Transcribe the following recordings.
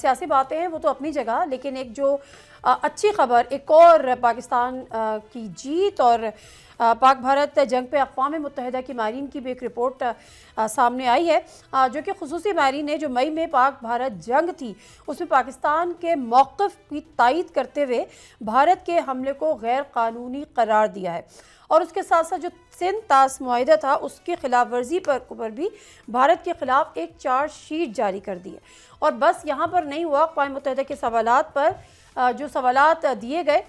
सियासी बातें हैं वो तो अपनी जगह, लेकिन एक जो अच्छी खबर, एक और पाकिस्तान की जीत और पाक भारत जंग पे अक़वाम मुत्तहिदा की मारीन की भी एक रिपोर्ट सामने आई है, जो कि खुसूसी मारीन ने जो मई में पाक भारत जंग थी उसमें पाकिस्तान के मौक़िफ़ की तायीद करते हुए भारत के हमले को गैर कानूनी करार दिया है। और उसके साथ साथ जो सिंध तास मुआहिदा था उसकी खिलाफ वर्जी पर भी भारत के ख़िलाफ़ एक चार्जशीट जारी कर दी है। और बस यहाँ पर नहीं हुआ, अक़वाम मुत्तहिदा के सवालात पर जो सवालात दिए गए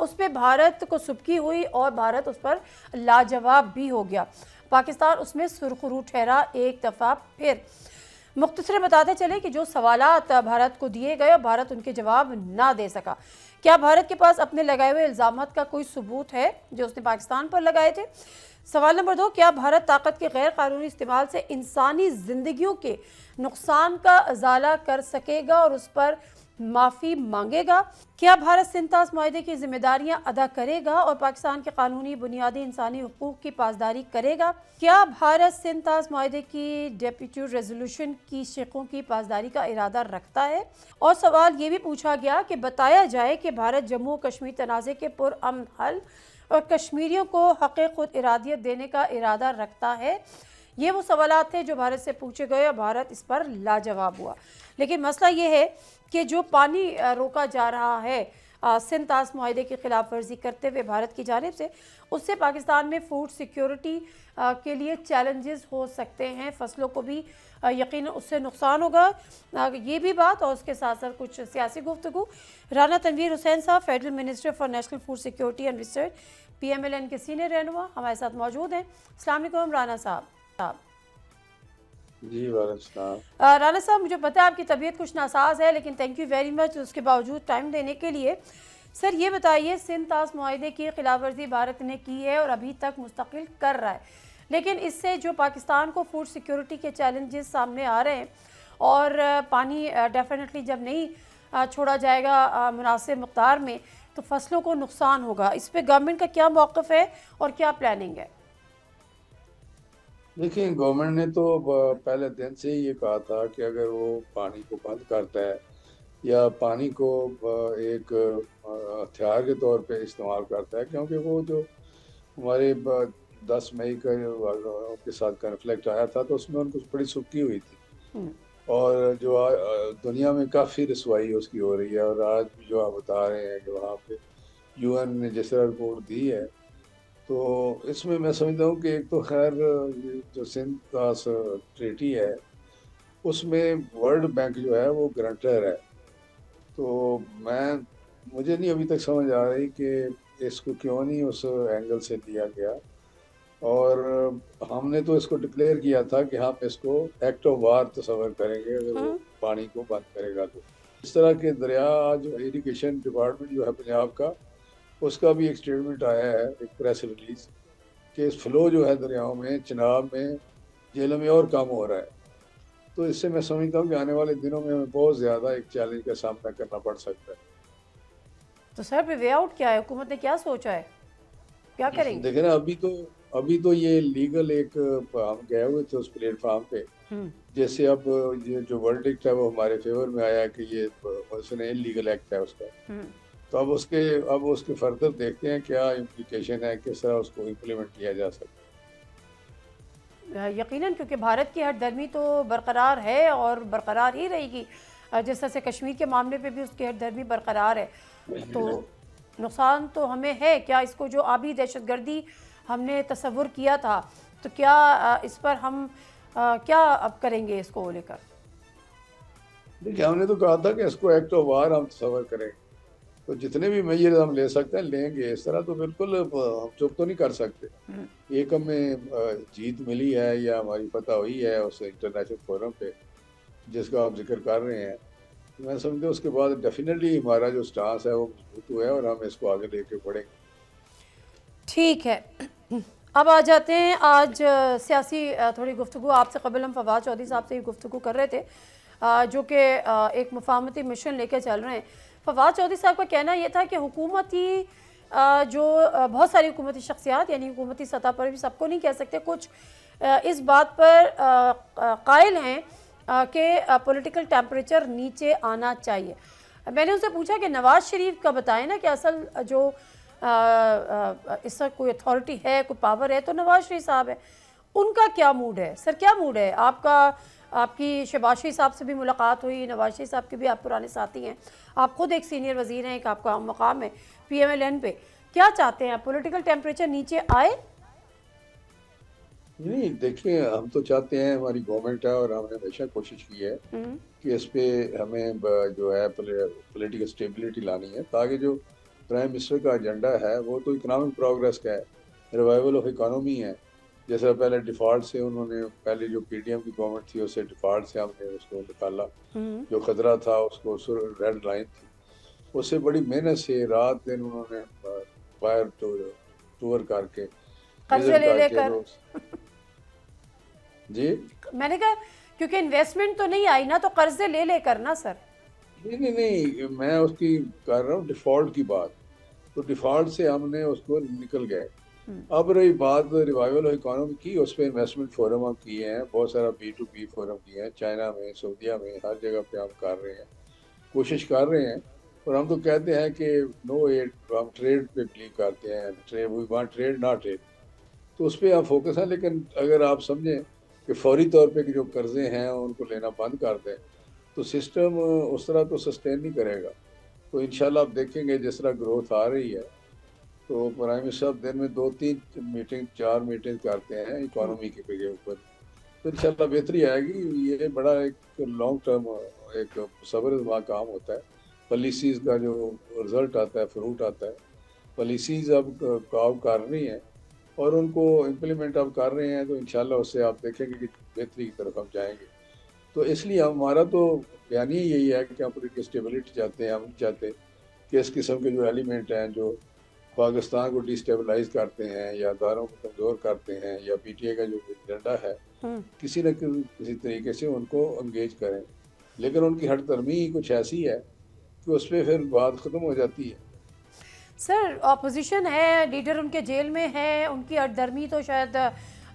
उस पर भारत को सुबकी हुई और भारत उस पर लाजवाब भी हो गया। पाकिस्तान उसमें सुरखरू ठहरा एक दफ़ा फिर। मुख्तसर बताते चले कि जो सवालात भारत को दिए गए और भारत उनके जवाब ना दे सका। क्या भारत के पास अपने लगाए हुए इल्ज़ामात का कोई सबूत है जो उसने पाकिस्तान पर लगाए थे? सवाल नंबर 2, क्या भारत ताकत के गैर कानूनी इस्तेमाल से इंसानी ज़िंदगियों के नुकसान का अजाला कर सकेगा और उस पर माफ़ी मांगेगा? क्या भारत सिंध तास मुआहिदे की जिम्मेदारियां अदा करेगा और पाकिस्तान के कानूनी बुनियादी इंसानी हुकूक की पासदारी करेगा? क्या भारत सिंध तास मुआहिदे की डेप्यूटी रेजोल्यूशन की शिकों की पासदारी का इरादा रखता है? और सवाल ये भी पूछा गया कि बताया जाए कि भारत जम्मू कश्मीर तनाज़े के पुरअमन हल और कश्मीरियों को हक़ खुद इरादियत देने का इरादा रखता है। ये वो सवालात थे जो भारत से पूछे गए और भारत इस पर लाजवाब हुआ। लेकिन मसला ये है कि जो पानी रोका जा रहा है सिंध तास मुआहिदे की खिलाफ वर्जी करते हुए भारत की जानिब से, उससे पाकिस्तान में फूड सिक्योरिटी के लिए चैलेंजेस हो सकते हैं, फसलों को भी यकीन उससे नुकसान होगा, ये भी बात। और उसके साथ साथ कुछ सियासी गुफ्तगू। राना तनवीर हुसैन साहब, federal minister for national food security and research, PMLN के सीनियर रहनुमा, हमारे साथ मौजूद हैं। अस्सलाम वालेकुम राना साहब। जी वालेकुम। राना साहब, मुझे पता है आपकी तबीयत कुछ नासाज है, लेकिन थैंक यू वेरी मच उसके बावजूद टाइम देने के लिए। सर ये बताइए, सिंध तास मुआहिदे की खिलाफ वर्जी भारत ने की है और अभी तक मुस्तकिल कर रहा है, लेकिन इससे जो पाकिस्तान को फूड सिक्योरिटी के चैलेंजेस सामने आ रहे हैं और पानी डेफिनेटली जब नहीं छोड़ा जाएगा मुनासिब मक़दार में तो फसलों को नुकसान होगा, इस पर गवर्नमेंट का क्या मौक़िफ़ है और क्या प्लानिंग है? देखिए, गवर्नमेंट ने तो पहले दिन से ही ये कहा था कि अगर वो पानी को बंद करता है या पानी को एक हथियार के तौर पे इस्तेमाल करता है, क्योंकि वो जो हमारे 10 मई का उनके साथ कन्फ्लिक्ट आया था तो उसमें उनको बड़ी सुक्की हुई थी और जो दुनिया में काफ़ी रसवाई उसकी हो रही है। और आज जो आप बता रहे हैं कि वहाँ पे UN ने जिस तरह रिपोर्ट दी है, तो इसमें मैं समझता हूँ कि एक तो खैर जो सिंध तास ट्रीटी है उसमें वर्ल्ड बैंक जो है वो गारंटर है। तो मुझे नहीं अभी तक समझ आ रही कि इसको क्यों नहीं उस एंगल से लिया गया। और हमने तो इसको डिक्लेयर किया था कि हम इसको एक्ट ऑफ वार तस्वर करेंगे अगर वो पानी को बंद करेगा। तो इस तरह के दरिया, जो इरिगेशन डिपार्टमेंट जो है पंजाब का, उसका भी एक स्टेटमेंट आया है, एक प्रेस रिलीज, कि इस फ्लो जो है दरियाओं में, चिनाब में, झेलम में और कम हो रहा है। तो इससे मैं समझता हूँ कि आने वाले दिनों में हमें बहुत ज़्यादा एक चैलेंज का सामना करना पड़ सकता है। तो सर पे वे आउट क्या है? हुकूमत ने क्या सोचा है, क्या करेंगे? देखिए ना, अभी तो ये लीगल एक हम गए हुए थे उस प्लेटफॉर्म पे, जैसे अब ये जो वर्डिक्ट है वो हमारे फेवर में आया है कि ये उसने इलीगल एक्ट है उसका। तो अब उसके फर्दर देखते हैं क्या इम्प्लीकेशन है, किस तरह उसको इम्प्लीमेंट किया जा सकता है। यकीनन, क्योंकि भारत की हरदर्मी तो बरकरार है और बरकरार ही रहेगी, जिस तरह से कश्मीर के मामले पे भी उसकी हरदर्मी बरकरार है। तो नुकसान तो हमें है। क्या इसको जो आबी दहशतगर्दी हमने तस्वुर किया था, तो क्या इस पर हम क्या अब करेंगे इसको लेकर? देखिए, हमने तो कहा था कि इसको एक्ट ऑफ वार हम तस्वर करेंगे, तो जितने भी मेजर हम ले सकते हैं लेंगे। इस तरह तो बिल्कुल हम चुप तो नहीं कर सकते। एक हमें जीत मिली है या हमारी फतह हुई है उस इंटरनेशनल फोरम पे जिसका आप जिक्र कर रहे हैं, मैं समझता हूँ उसके बाद डेफिनेटली हमारा जो स्टांस है वो मजबूत हुआ है और हम इसको आगे लेके बढ़ेंगे। ठीक है, अब आ जाते हैं आज सियासी थोड़ी गुफ्तगू। आपसे कबल हम फवाद चौधरी साहब से गुफ्तगू कर रहे थे, जो कि एक मुफाहमती मिशन लेकर चल रहे हैं। फवाद चौधरी साहब का कहना यह था कि हुकूमती जो बहुत सारी हुकूमती शख्सियात, यानी हुकूमती सतह पर भी सबको नहीं कह सकते, कुछ इस बात पर कायल हैं कि पॉलिटिकल टेम्परेचर नीचे आना चाहिए। मैंने उनसे पूछा कि नवाज़ शरीफ का बताएं ना कि असल जो इसका कोई अथॉरिटी है, कोई पावर है तो नवाज़ शरीफ साहब है, उनका क्या मूड है? सर क्या मूड है आपका? आपकी शहबाज शरीफ साहब से भी मुलाकात हुई, नवाज़ शरीफ साहब के भी आप पुराने साथी हैं, आप खुद एक सीनियर वज़ीर हैं, एक आपका मकाम है PMLN पे, क्या चाहते हैं? पॉलिटिकल टेम्परेचर नीचे आए? नहीं, देखिए, हम तो चाहते हैं, हमारी गवर्नमेंट है और हमने हमेशा कोशिश की है कि इस पे हमें जो है पॉलिटिकल स्टेबिलिटी लानी है, ताकि जो प्राइम मिनिस्टर का एजेंडा है वो तो इकोनॉमिक प्रोग्रेस का है, रिवाइवल ऑफ इकोनॉमी है। जैसे पहले डिफ़ॉल्ट से उन्होंने, पहले जो PDM की गवर्नमेंट थी उससे डिफ़ॉल्ट से हमने उसको निकाला, जो खतरा था उसको, रेड लाइन थी, उससे बड़ी मेहनत से रात दिन उन्होंने फायर टूर करके, कर्जे विजिट ले करके लेकर। तो जी। मैंने कहा क्योंकि इन्वेस्टमेंट तो नहीं आई ना, तो कर्जे ले लेकर ना सर। नहीं नहीं नहीं, मैं उसकी कर रहा हूँ डिफ़ॉल्ट की बात। तो डिफ़ॉल्ट से हमने उसको निकल गए। अब रही बात रिवाइवल ऑफ इकोनॉमी की, उस पर इन्वेस्टमेंट फोरम हम किए हैं, बहुत सारा B2B फोरम किए हैं, चाइना में, सऊदीया में, हर जगह पे हम कर रहे हैं, कोशिश कर रहे हैं। और हम तो कहते हैं कि नो एड, हम ट्रेड पे बिलीव करते हैं, trade, we want trade not ad, तो उस पर हम फोकस है। लेकिन अगर आप समझें कि फौरी तौर पे कि जो कर्जे हैं उनको लेना बंद कर दें, तो सिस्टम उस तरह तो सस्टेन नहीं करेगा। तो इंशाल्लाह आप देखेंगे जिस तरह ग्रोथ आ रही है, तो प्राइम मिनिस्टर साहब दिन में 2-3 मीटिंग, 4 मीटिंग करते हैं इकोनॉमी के ऊपर, तो इंशाल्लाह बेहतरी आएगी। ये बड़ा एक लॉन्ग टर्म, एक सब्र आज़मा काम होता है। पॉलिसीज़ का जो रिजल्ट आता है, फ्रूट आता है, पॉलिसीज़ अब काम कर रही हैं और उनको इम्प्लीमेंट अब कर रहे हैं, तो इंशाल्लाह उससे आप देखेंगे कि बेहतरी की तरफ हम जाएंगे। तो इसलिए हमारा तो बयान ही यही है कि हम पॉलिटिकल स्टेबिलिटी चाहते हैं। हम नहीं चाहते कि इस किस्म के जो एलिमेंट हैं जो पाकिस्तान को डिस्टेबलाइज करते हैं या दारों को कमज़ोर करते हैं, या PTI का जो एजेंडा है, किसी न किसी तरीके से उनको इंगेज करें। लेकिन उनकी हट धर्मी ही कुछ ऐसी है कि उस पर फिर बात ख़त्म हो जाती है। सर अपोजिशन है, लीडर उनके जेल में है, उनकी अधर्मी तो शायद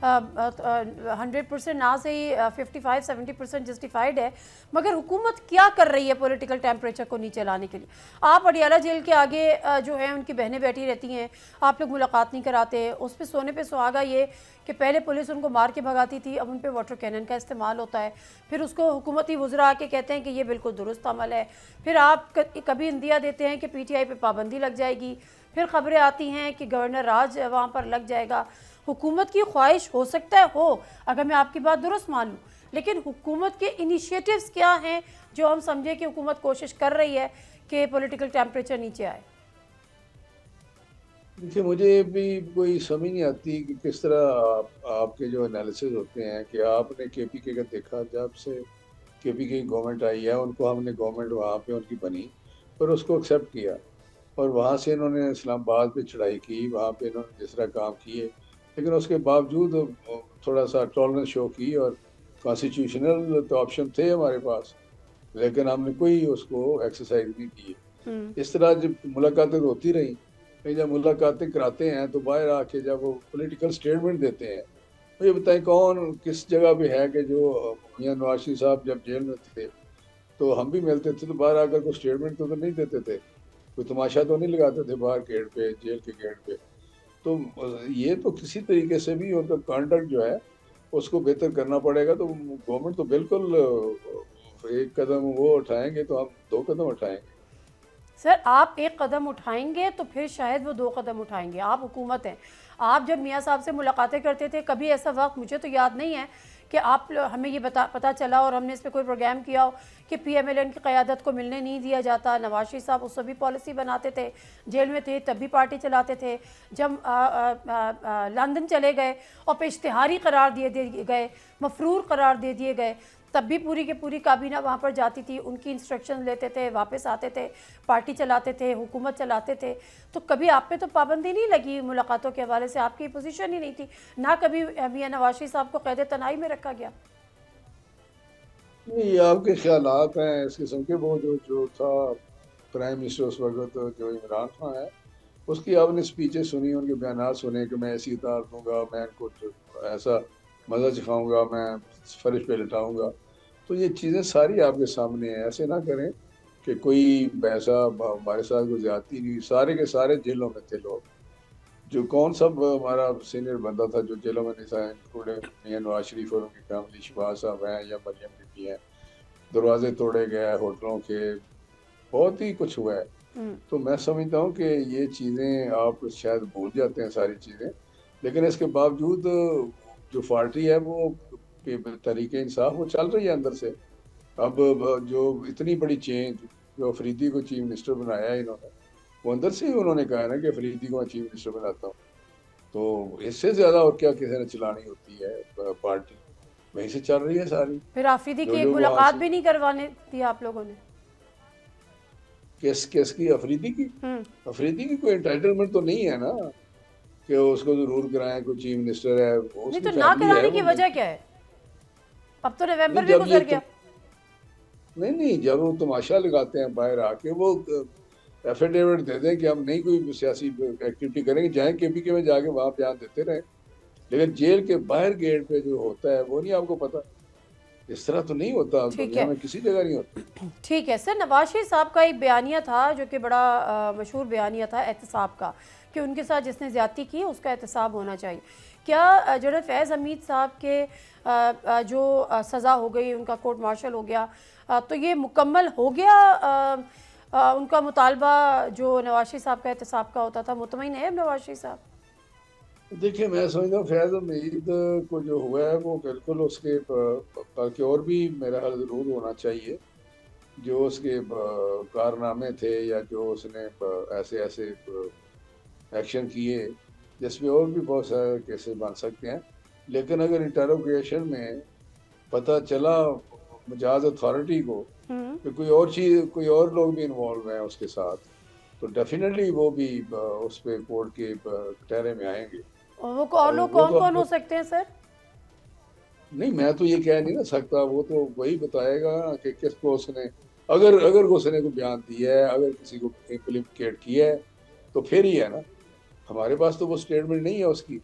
100% ना से ही 55-70% जस्टिफाइड है, मगर हुकूमत क्या कर रही है पॉलिटिकल टेम्परेचर को नीचे लाने के लिए? आप अडियाला जेल के आगे जो है उनकी बहनें बैठी रहती हैं, आप लोग मुलाकात नहीं कराते, उस पर सोने पे सुहागा ये कि पहले पुलिस उनको मार के भगाती थी, अब उन पर वाटर कैनन का इस्तेमाल होता है, फिर उसको हुकूमती वज़रा आके कहते हैं कि ये बिल्कुल दुरुस्त अमल है, फिर आप कभी इंदिया देते हैं कि PTI पे पाबंदी लग जाएगी, फिर ख़बरें आती हैं कि गवर्नर राज वहाँ पर लग जाएगा। हुकूमत की ख्वाहिश हो सकता है हो, अगर मैं आपकी बात दुरुस्त मान लूँ, लेकिन हुकूमत के इनिशिएटिव्स क्या हैं जो हम समझे कि हुकूमत कोशिश कर रही है कि पॉलिटिकल टेम्परेचर नीचे आए? देखिए, मुझे भी कोई समझ नहीं आती कि किस तरह आपके जो एनालिसिस होते हैं, कि आपने KPK का देखा, जब से KPK की गवर्नमेंट आई है, उनको हमने गवर्नमेंट वहाँ पे उनकी बनी और उसको एक्सेप्ट किया, और वहाँ से इन्होंने इस्लामाबाद पे चढ़ाई की, वहाँ पे इन्होंने जिस तरह काम किए, लेकिन उसके बावजूद थोड़ा सा टॉलरेंस शो की, और कॉन्स्टिट्यूशनल तो ऑप्शन थे हमारे पास, लेकिन हमने कोई उसको एक्सरसाइज नहीं की। इस तरह जब मुलाकातें होती रही, फिर जब मुलाकातें कराते हैं तो बाहर आके जब वो पॉलिटिकल स्टेटमेंट देते हैं, तो ये बताएं कौन किस जगह पे है कि जो मियां नवाज शरीफ साहब जब जेल में थे तो हम भी मिलते थे, तो बाहर आकर कोई स्टेटमेंट तो नहीं देते थे, कोई तमाशा तो नहीं लगाते थे बाहर गेट पे, जेल के गेट पे। तो ये तो किसी तरीके से भी उनका कंडक्ट जो है उसको बेहतर करना पड़ेगा। तो गवर्नमेंट तो बिल्कुल एक कदम वो उठाएंगे तो हम 2 कदम उठाएंगे। सर आप एक कदम उठाएंगे तो फिर शायद वो 2 कदम उठाएंगे। आप हुकूमत हैं, आप जब मियाँ साहब से मुलाकातें करते थे, कभी ऐसा वक्त मुझे तो याद नहीं है कि आप हमें ये पता चला और हमने इस पर कोई प्रोग्राम किया हो कि PMLN की क़यादत को मिलने नहीं दिया जाता। नवाज शरीफ साहब उस भी पॉलिसी बनाते थे, जेल में थे तब भी पार्टी चलाते थे, जब लंदन चले गए और पे इश्तिहारी करार दिए गए, मफरूर करार दे दिए गए, तब भी पूरी की पूरी काबीना वहाँ पर जाती थी, उनकी इंस्ट्रक्शन लेते थे, वापस आते थे, पार्टी चलाते थे, हुकूमत चलाते थे। तो कभी आप पे तो पाबंदी नहीं लगी मुलाकातों के हवाले से, आपकी पोजीशन ही नहीं थी, ना कभी मियां नवाज शरीफ साहब को कैद तनाई में रखा गया। ये आपके ख्यालात हैं इस किस्म के। वो जो था प्राइम मिनिस्टर उस वक्त, जो इमरान खान है, उसकी आपने स्पीचेस सुनी, उनके बयान सुने कि मैं ऐसी उतार दूंगा, मैं इनको ऐसा मज़ा चखाऊंगा, मैं फर्श पे लिटाऊंगा। तो ये चीज़ें सारी आपके सामने हैं। ऐसे ना करें कि कोई ऐसा हमारे साथ कोई ज्यादती नहीं हुई। सारे के सारे जेलों में थे लोग। जो कौन सब हमारा सीनियर बंदा था जो जेलों में नहीं था, इंक्लूडिंग मियां नवाज शरीफ और उनकी फैमिली, शहबाज साहब हैं या मरियम बीबी हैं। दरवाजे तोड़े गए होटलों के, बहुत ही कुछ हुआ है। हम्म। तो मैं समझता हूँ कि ये चीज़ें आप शायद भूल जाते हैं सारी चीज़ें, लेकिन इसके बावजूद जो पार्टी है वो तरीके इंसाफ वो चल रही है अंदर से। अब जो इतनी बड़ी चेंज, जो अफरीदी को चीफ मिनिस्टर बनाया है इन्होंने, वो अंदर से ही उन्होंने कहा है ना कि अफरीदी को मैं चीफ मिनिस्टर बनाता हूँ। तो इससे ज्यादा और क्या किसी ने चलानी होती है पार्टी, वहीं से चल रही है सारी। फिर आफरीदी की जो एक जो वहां मुलाकात से भी नहीं करवाने दी आप लोगों ने? किस किस की, अफरीदी की? हम्म। अफरीदी की कोई एंटाइटलमेंट तो नहीं है ना कि उसको जरूर कराएं, कोई चीफ मिनिस्टर है, नहीं उसकी तो ना फैमिली है कराने की वो वजह क्या है? अब तो नहीं नवंबर भी जब ये गुजर गया। नहीं नहीं, जब वो तमाशा लगाते हैं बाहर आके, वो एफिडेविट दे दें कि हम नहीं कोई सियासी एक्टिविटी करेंगे, जाएं केपीके में जाके वहां बयान देते रहे। लेकिन जेल के बाहर गेट पे जो होता है वो नहीं आपको पता? इस तरह तो नहीं होता, ठीक दुनिया है। में किसी जगह नहीं होता। ठीक है सर, नवाज शरीफ साहब का एक बयानिया था जो कि बड़ा मशहूर बयानिया था एहतसाब का, कि उनके साथ जिसने ज़्यादती की उसका एहतसाब होना चाहिए। क्या जनरल फैज़ हमीद साहब के जो सज़ा हो गई, उनका कोर्ट मार्शल हो गया, तो ये मुकम्मल हो गया उनका मुतालबा जो नवाज शरीफ साहब का एहतसाब का होता था? मुतमईन है अब नवाज शरीफ साहब? देखिए, मैं समझता हूँ फैज हमीद को जो हुआ है वो बिल्कुल उसके बल्कि और भी मेरा ख्याल जरूर होना चाहिए। जो उसके कारनामे थे या जो उसने ऐसे ऐसे एक्शन किए, जिसमें और भी बहुत सारे केसेस बन सकते हैं। लेकिन अगर इंटरोगेशन में पता चला मजाज अथॉरिटी को हम्म। कि कोई और चीज, कोई और लोग भी इन्वॉल्व हैं उसके साथ, तो डेफिनेटली वो भी उस पे कोर्ट के कटहरे में आएंगे। और वो और लोग वो कौन तो कौन हो अब सकते हैं सर? नहीं, मैं तो ये कह नहीं ना सकता, वो तो वही बताएगा कि किसको उसने, अगर अगर उसने को बयान दिया है, अगर किसी को इम्प्लीकेट किया है, तो फिर ही है ना। हमारे पास तो वो स्टेटमेंट नहीं है उसकी।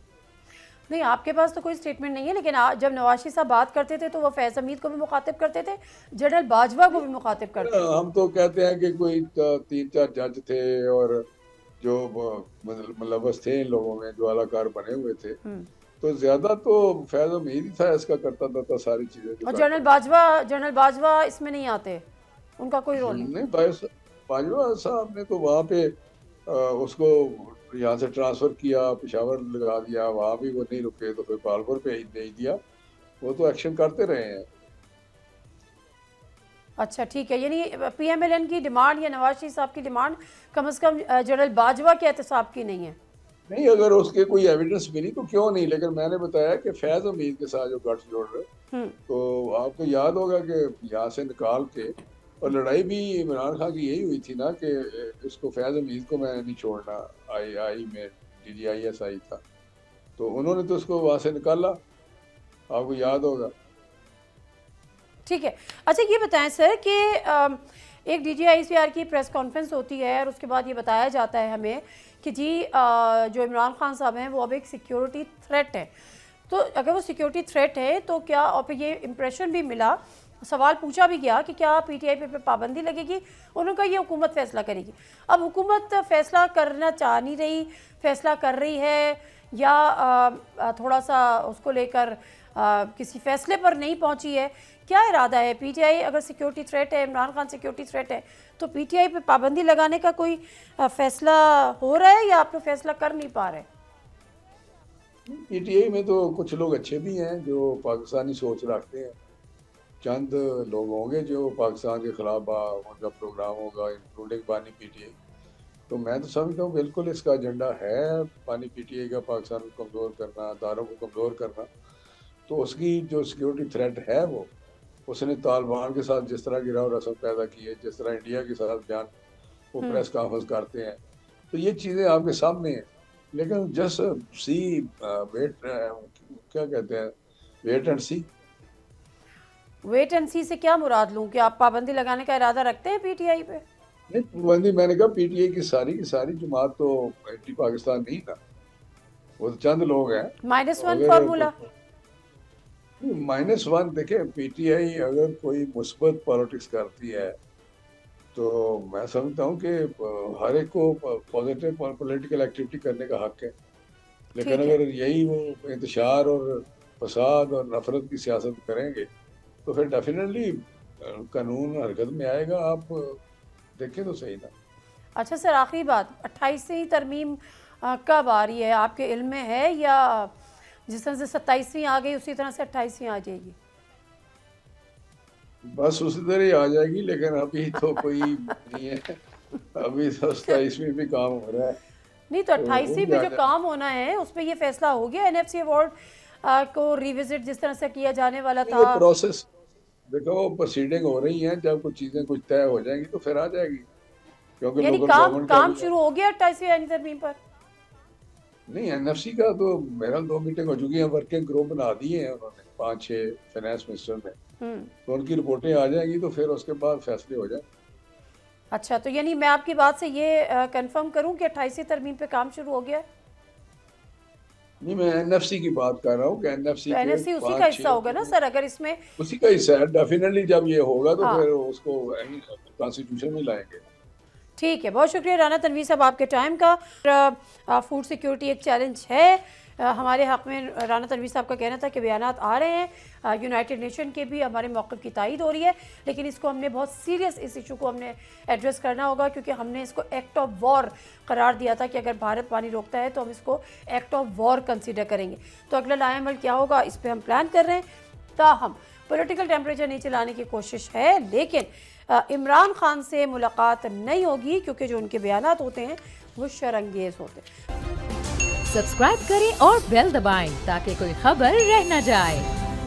नहीं, आपके पास तो कोई स्टेटमेंट नहीं है, लेकिन जब नवाज शरीफ साहब बात करते थे तो वो फैज़ हमीद को भी मुखातिब करते थे, जनरल बाजवा को भी मुखातिब करते थे। हम तो कहते हैं कि कोई तीन चार जज थे और जो मुलव्वस थे इन लोगों में, जो अलाकार बने हुए थे, हम्म। तो ज्यादा तो फैज हमीद ही था इसका करता था सारी चीजें जो और करता था। जनरल बाजवा इसमें नहीं आते, उनका कोई रोल नहीं? नहीं, भाई बाजवा साहब ने तो वहाँ पे उसको यहाँ से ट्रांसफर किया, पिशावर लगा दिया, वहाँ भी वो नहीं रुके तो फिर पालपुर पे ही दे दिया। वो तो एक्शन करते रहे हैं। अच्छा ठीक है, यानी पीएमएलएन की डिमांड या नवाज शरीफ साहब की डिमांड कम से कम जनरल बाजवा के एहतसाब की नहीं है? नहीं, अगर उसके कोई एविडेंस मिली तो क्यों नहीं, लेकिन मैंने बताया कि फैज हमीद के साथ जो गठजोड़ रहे, हम्म। तो आपको याद होगा कि यहाँ से निकाल के, और लड़ाई भी इमरान खान की यही हुई थी ना कि इसको फैज हमीद को मैं नहीं छोड़ना। आई आई में DGIS था, तो उन्होंने तो उसको वहाँ से निकाला, आपको याद होगा। ठीक है। अच्छा ये बताएं सर कि एक DGICR की प्रेस कॉन्फ्रेंस होती है और उसके बाद ये बताया जाता है हमें कि जी जो इमरान खान साहब हैं वो अब एक सिक्योरिटी थ्रेट है। तो अगर वो सिक्योरिटी थ्रेट है तो क्या, और फिर ये इम्प्रेशन भी मिला, सवाल पूछा भी गया कि क्या PTI पे पाबंदी लगेगी? उन्होंने कहा ये हुकूमत फ़ैसला करेगी। अब हुकूमत फ़ैसला करना चाह नहीं रही, फ़ैसला कर रही है, या थोड़ा सा उसको लेकर किसी फ़ैसले पर नहीं पहुंची है? क्या इरादा है? PTI अगर सिक्योरिटी थ्रेट है, इमरान खान सिक्योरिटी थ्रेट है, तो PTI पे पाबंदी लगाने का कोई फ़ैसला हो रहा है या आप लोग फ़ैसला कर नहीं पा रहे? PTI में तो कुछ लोग अच्छे भी हैं जो पाकिस्तानी सोच रखते हैं। चंद लोग होंगे जो पाकिस्तान के खिलाफ उनका प्रोग्राम होगा, इंक्लूडिंग पानी PTI। तो मैं तो समझता हूँ बिल्कुल इसका एजेंडा है पानी PTI का, पाकिस्तान को कमज़ोर करना, अदारों को कमज़ोर करना। तो उसकी जो सिक्योरिटी थ्रेट है वो, उसने तालिबान के साथ जिस तरह गिराव रस्म पैदा की है, जिस तरह इंडिया के साथ बयान वो प्रेस कॉन्फ्रेंस करते हैं, तो ये चीज़ें आपके सामने हैं। लेकिन जस्ट सी वेट, क्या कहते हैं, wait and see. Wait and see से क्या मुराद लूँ, कि आप पाबंदी लगाने का इरादा रखते हैं PTI पे? नहीं, पाबंदी मैंने कहा PTI की सारी जमात तो एंटी पाकिस्तान नहीं था, वो तो चंद लोग हैं। -1 अगर फार्मूला। -1 देखें, पीटीआई अगर कोई मुस्बत पॉलिटिक्स करती है तो मैं समझता हूँ कि हर एक को पॉजिटिव पॉलिटिकल एक्टिविटी करने का हक है। लेकिन ठीक है। अगर यही वो इंतशार और फसाद और नफरत की सियासत करेंगे तो फिर डेफिनेटली कानून हरकत में आएगा। आप देखें तो सही ना। अच्छा सर, आखिरी बात, 28वीं तरमीम कब आ रही है, आपके इल्म में है, या जिस तरह से 27वीं आ गई उसी तरह से 28वीं आ जाएगी? बस उसी तरह ही आ जाएगी, लेकिन अभी तो कोई नहीं है। अभी तो 27वीं भी काम हो रहा है, नहीं तो तो वो 28वीं भी पे आ जो जाए। काम होना है उस पे ये फैसला हो गया, एनएफसी अवार्ड को रिविजिट जिस तरह से किया जाने वाला नहीं, था। वो प्रोसेस देखो, वो प्रोसीडिंग हो रही है। जब कुछ चीज़ें कुछ तय हो जाएंगी तो फिर आ जाएगी, क्योंकि यानी लोकल काम गवर्नमेंट का काम भी है। शुरू हो गया 28वीं यानी तरमीम पर? नहीं, एनएफसी का तो मेरा 2 मीटिंग हो चुकी है, वर्किंग ग्रुप बना दिए हैं उन्होंने 5-6 फाइनेंस मिनिस्टर ने। हम्म। तो उनकी रिपोर्टें आ जाएंगी तो फिर उसके बाद फैसले हो जाए। अच्छा, तो यानी मैं आपकी बात से ये कंफर्म करूं कि 28वीं तरमीम पे काम शुरू हो गया है? नहीं, मैं एनएफसी की बात कर रहा हूँ कि तो एनएफसी के एनएफसी उसी का हिस्सा 5-6 होगा ना सर, अगर इसमें। उसी का हिस्सा है। डेफिनेटली जब ये होगा तो हाँ, फिर उसको कॉन्स्टिट्यूशन में लाएंगे। ठीक है, बहुत शुक्रिया राना तनवीर साहब आपके टाइम का। फूड सिक्योरिटी एक चैलेंज है हमारे हक़ में। राना तनवीर साहब का कहना था कि बयानात आ रहे हैं, यूनाइटेड नेशन के भी हमारे मौक़िफ़ की तायद हो रही है, लेकिन इसको हमने बहुत सीरियस, इस इशू को हमने एड्रेस करना होगा, क्योंकि हमने इसको एक्ट ऑफ वॉर करार दिया था कि अगर भारत पानी रोकता है तो हम इसको एक्ट ऑफ वॉर कंसिडर करेंगे। तो अगला लाएमल क्या होगा, इस पर हम प्लान कर रहे हैं। ताहम पॉलिटिकल टेम्परेचर नीचे लाने की कोशिश है, लेकिन इमरान खान से मुलाकात नहीं होगी, क्योंकि जो उनके बयानात होते हैं वो शर्मंगेज होते हैं। सब्सक्राइब करें और बेल दबाएं ताकि कोई खबर रह न जाए।